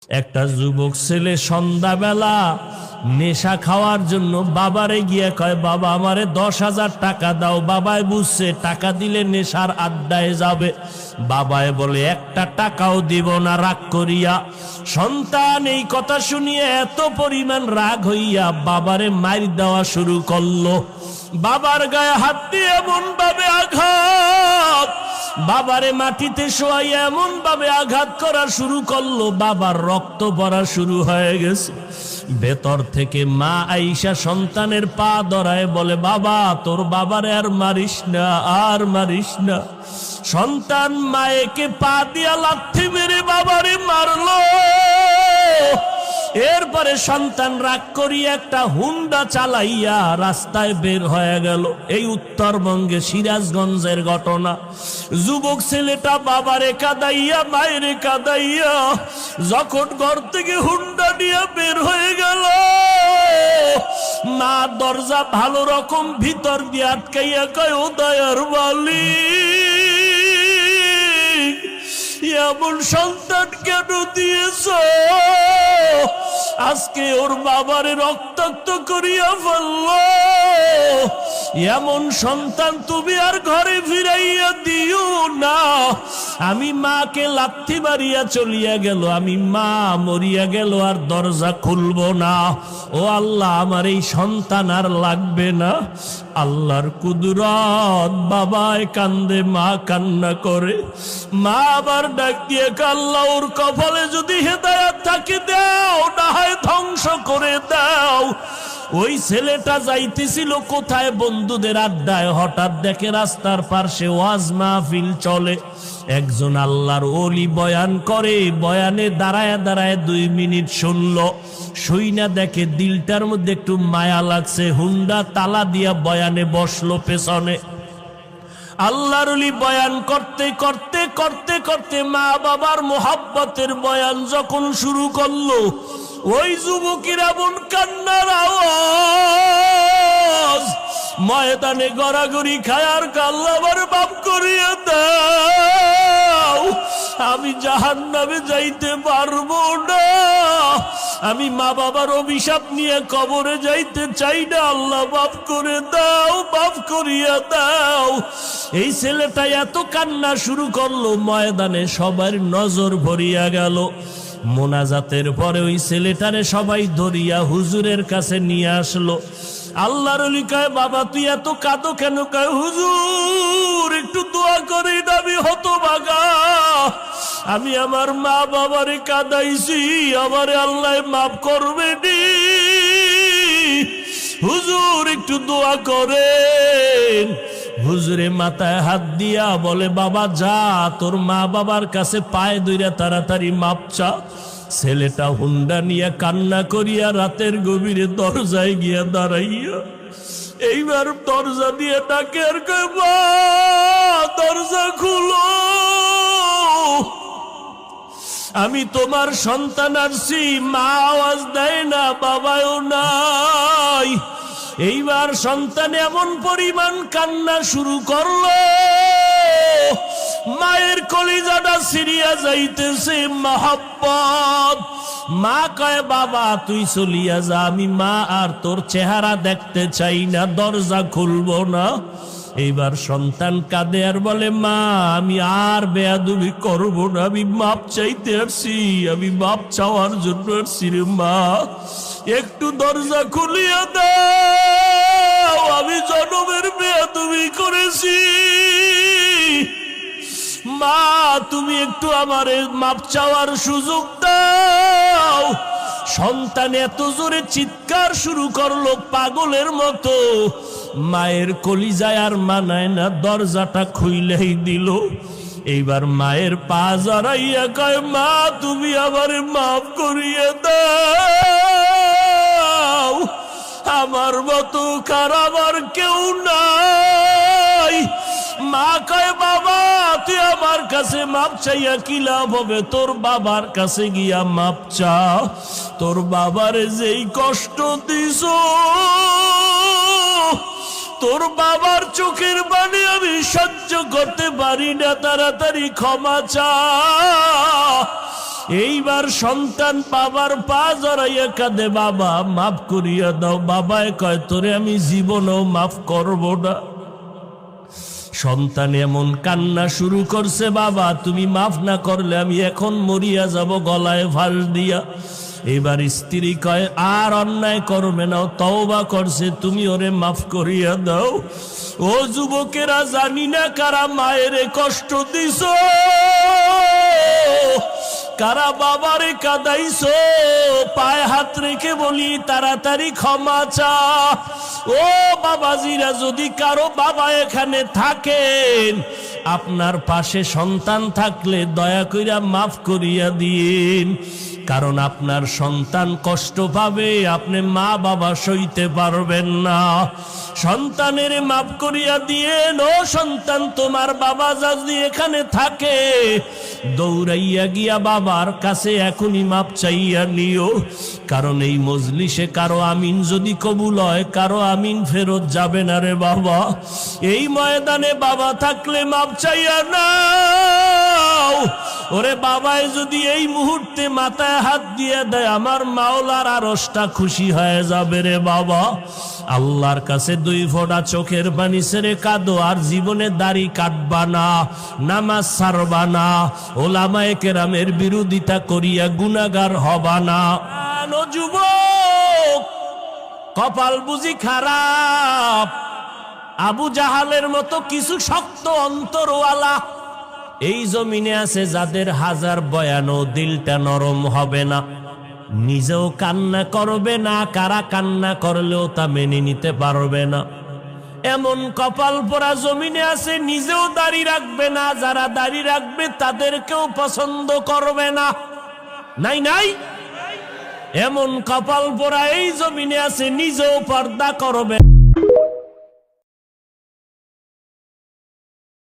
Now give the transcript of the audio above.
একটা যুবক ছেলে সন্ধ্যাবেলা নেশা খাওয়ার জন্য বাবারে গিয়ে কয়, বাবা আমারে 10,000 টাকা দাও। বাবায় বুঝছে টাকা দিলে নেশার আড্ডায় যাবে। বাবায় বলে একটা টাকাও দিব না, রাগ করিয়া। সন্তান এই কথা শুনিয়ে এত পরিমাণ রাগ হইয়া বাবারে মার দেওয়া শুরু করলো। বাবার গায়ে হাত দিয়ে এমন ভাবে আঘাত, বাবারে মাটিতে শোয়াইয়া এমন ভাবে আঘাত করা শুরু করলো, বাবার রক্ত পড়া শুরু হয়ে গেছে। ভেতর থেকে মা আইসা সন্তানের পা ধরায় বলে, বাবা তোর বাবারে আর মারিস না, আর মারিস না। সন্তান মায়েকে পা দিয়া লাথি মেরে বাবারে মারলো। এরপরে সন্তান রাগ করিয়া একটা হুন্ডা চালাইয়া রাস্তায় বের হয়ে গেল। এই উত্তরবঙ্গে সিরাজগঞ্জের ঘটনা। যুবক ছেলেটা বাবারে কাঁদাইয়া মায়েরে কাঁদাইয়া যখন ঘর থেকে হুন্ডা নিয়ে বের হয়ে গেল, মা দরজা ভালো রকম ভিতর দিয়ে আটকাইয়া কয়, ও দয়ার মালিক, এমন সন্তান কেন দিয়েছ? আজকে ওর বাবারে রক্তাক্ত করিয়া ফেলল। এমন সন্তান তুমি আর ঘরে ফিরাইয়া দিও না। আমি মাকে লাথি মারিয়া চলিয়া গেল, আমি মা মরিয়া গেল আর দরজা খুলব না। ও আল্লাহ, আমার এই সন্তান আর লাগবে না। আল্লাহর কুদরত, বাবায় কান্দে, মা কান্না করে। মা আবার ডাক দিয়ে, আল্লাহ ওর কপালে যদি হেদায়েত থাকে দাও, না হয় ধ্বংস করে দাও। ওই ছেলেটা যাইতেছিল কোথায়? বন্ধুদের আড্ডায়। হঠাৎ দেখে রাস্তার পাশে ওয়াজ মাহফিল চলে। একজন আল্লাহর ওলি বয়ান করে। বয়ানে দাঁড়ায় দাঁড়ায় 2 মিনিট শুনলো। শুইনা দেখে দিলটার মধ্যে একটু মায়া লাগছে। হুন্ডা তালা দিয়া বয়ানে বসলো পেছনে। আল্লাহর ওলি বয়ান করতে করতে করতে করতে মা বাবার মোহাব্বতের বয়ান যখন শুরু করলো, ওই যুবকের এমন কান্নার আওয়াজ, ময়দানে গড়াগড়ি খায়ার, আল্লাহ আমার মাফ করিয়া দাও, আমি জাহান্নামে যাইতে পারবো না, আমি মা বাবার অভিশাপ নিয়ে কবরে যাইতে চাই না, আল্লাহ মাফ করে দাও, মাফ করিয়া দাও। এই ছেলেটা এত কান্না শুরু করলো, ময়দানে সবার নজর ভরিয়া গেল। মোনাজাতের পরে ওই ছেলেটারে সবাই ধরিয়া হুজুরের কাছে নিয়ে আসলো। আল্লাহর ওলি কয়, বাবা তুই এত কাঁদো কেন? কয়, হুজুর একটু দোয়া করি না, আমি হতভাগা, আমি আমার মা বাবারে কাঁদাইছি, আমারে আল্লাহ মাফ করবে নি, হুজুর একটু দোয়া করেন। হুজুরে মাথায় হাত দিয়া বলে, বাবা যা, তোর মা বাবার কাছে পায়ে ধইরা তাড়াতাড়ি মাপ চা। ছেলেটা হুন্ডা নিয়ে কান্না করিয়া রাতের গভীরে দরজায় গিয়া দাঁড়াইয়া এইবার দরজা দিয়ে ডাকে আর কয়, মা দরজা খুলো, আমি তোমার সন্তান আসছি। মা আওয়াজ দেয় না, বাবাও নাই। এইবার সন্তান এমন পরিমাণ কান্না শুরু করলো, মায়ের কলিজাটা ছিঁড়িয়া যাইতেছে মহব্বত। মা কয়, বাবা তুই চলিয়া যা, আমি মা আর তোর চেহারা দেখতে চাই না, দরজা খুলবো না। এইবার সন্তান কাঁদে আর বলে, মা আমি আর বেয়াদবি করবো না, আমি মাপ চাইতে আসছি, আমি মাপ চাওয়ার জন্য আসছি রে মা, একটু দরজা খুলিয়া দাও, আমি জনমের বেয়াদবি করেছি, মা তুমি একটু আমারে মাপ চাওয়ার সুযোগ দাও। সন্তান এত জোরে চিৎকার শুরু করলো পাগলের মতো, মায়ের কলিজায় আর মানায় না, দরজাটা খুইলেই দিল। এইবার মায়ের পা জড়াইয়া কয়, মা তুমি আমারে মাফ করিয়ে দাও, আমার মতো খারাপ আর কেউ নাই। মা কয়, বাবা তুই আমার কাছে মাপ চাইয়া কি লাভ হবে? তোর বাবার কাছে গিয়া মাপ চা, তোর বাবারে যেই কষ্ট দিস, তোর বাবার চোখের পানি আমি সহ্য করতে পারি না, তাড়াতাড়ি ক্ষমা চা। এইবার সন্তান বাবার পা জড়াইয়া কাঁদে, বাবা মাফ করিয়া দাও। বাবায় কয় তোরে আমি জীবনও মাফ করব না। সন্তান এমন কান্না শুরু করছে, বাবা তুমি মাফ না করলে আমি এখন মরিয়া যাব গলায় ফাঁস দিয়া। এবার স্ত্রী কয় আর অন্যায় করবে না, তওবা করছে, তুমি ওরে মাফ করিয়া দাও। ও যুবকেরা, জানি না কারা মায়ের কষ্ট দিছ, কারা বাবারে কাঁদাইছো, পায়ে হাত রেখে বলি তাড়াতাড়ি ক্ষমা চা। ও বাবাজিরা, যদি কারো বাবা এখানে থাকেন, আপনার পাশে সন্তান থাকলে দয়া কইরা মাফ করিয়া দিন, কারণ আপনার সন্তান কষ্ট পাবে, আপনি মা বাবা সইতে পারবেন না। সন্তানের মাফ করিয়া দিয়েন। ও সন্তান, তোমার বাবা যদি এখানে থাকে, দৌড়াইয়া গিয়া বাবার কাছে এখনই মাপ চাইয়া নিও, কারণ এই মজলিসে কারো আমিন যদি কবুল হয়, কারো আমিন ফেরত যাবে না রে বাবা। এই ময়দানে বাবা থাকলে মাপ চাইয়া নাও। ওরে বাবায় যদি এই মুহূর্তে মাথায় হাত দিয়ে দেয়, আমার মাওলার আরশটা খুশি হয়ে যাবে রে বাবা। আল্লাহর কাছে 2 ফোঁটা চোখের পানি ছেড়ে কাঁদো, আর জীবনে দাড়ি কাটবা না, নামাজ ছাড়বা না, ওলামায়ে কেরামের বিরোধিতা করিয়া গুনাহগার হবা না। ও যুবক, কপাল বুঝি খারাপ, আবু জাহালের মতো কিছু শক্ত অন্তরওয়ালা এই জমিনে আছে, যাদের হাজার বয়ানও দিলটা নরম হবে না, নিজেও কান্না করবে না, কারা কান্না করলেও তা মেনে নিতে পারবে না। এমন কপাল পোড়া জমিনে আছে, নিজেও দাড়ি রাখবে না, যারা দাড়ি রাখবে তাদেরকেও পছন্দ করবে না। নাই নাই, এমন কপাল পোড়া এই জমিনে আছে, নিজেও পর্দা করবে।